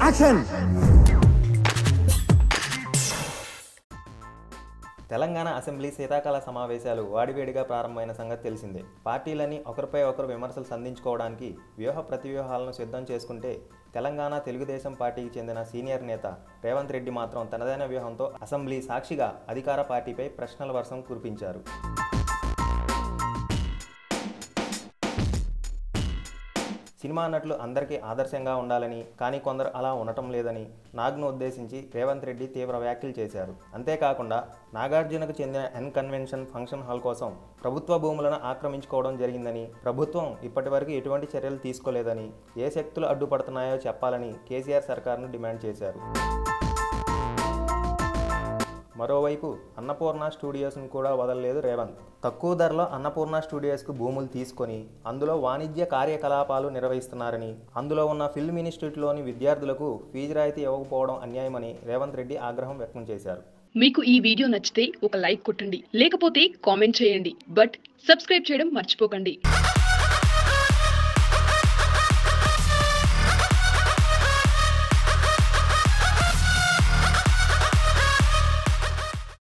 Action. Telangana assembly శీతాకాల సమావేశాలు వాడివేడిగా ప్రారంభమైన సంగతి తెలిసిందే. పార్టీలని ఒకరిపై ఒకరు విమర్శలు సంధించుకోవడానికి వ్యూహ ప్రతివ్యూహాలను సిద్ధం చేసుకుంటే తెలంగాణ తెలుగుదేశం పార్టీకి చెందిన సీనియర్ నేత రేవంత్ రెడ్డి మాత్రం తనదైన వ్యూహంతో అసెంబ్లీ సాక్షిగా అధికార పార్టీపై ప్రశ్నల వర్షం కురిపించారు. సినిమా నటులు అందరికీ ఆదర్శంగా ఉండాలని, కానీ కొందరు అలా ఉండటం లేదని నాగ్ను ఉద్దేశించి రేవంత్ రెడ్డి తీవ్ర వ్యాఖ్యలు చేశారు. అంతేకాకుండా నాగార్జునకు చెందిన ఎన్ కన్వెన్షన్ ఫంక్షన్ హాల్ కోసం ప్రభుత్వ భూములను ఆక్రమించుకోవడం జరిగిందని, ప్రభుత్వం ఇప్పటివరకు ఎటువంటి చర్యలు తీసుకోలేదని, ఏ శక్తులు అడ్డుపడుతున్నాయో చెప్పాలని కేసీఆర్ సర్కార్ను డిమాండ్ చేశారు. మరోవైపు అన్నపూర్ణ స్టూడియోస్ను కూడా వదలలేదు రేవంత్. తక్కువ ధరలో అన్నపూర్ణ స్టూడియోస్కు భూములు తీసుకొని అందులో వాణిజ్య కార్యకలాపాలు నిర్వహిస్తున్నారని, అందులో ఉన్న ఫిల్మ్ ఇన్స్టిట్యూట్లోని విద్యార్థులకు ఫీజు రాయితీ ఇవ్వకపోవడం అన్యాయమని రేవంత్ రెడ్డి ఆగ్రహం వ్యక్తం చేశారు. మీకు ఈ వీడియో నచ్చితే ఒక లైక్ కొట్టండి, లేకపోతే కామెంట్ చేయండి, బట్ సబ్స్క్రైబ్ చేయడం మర్చిపోకండి.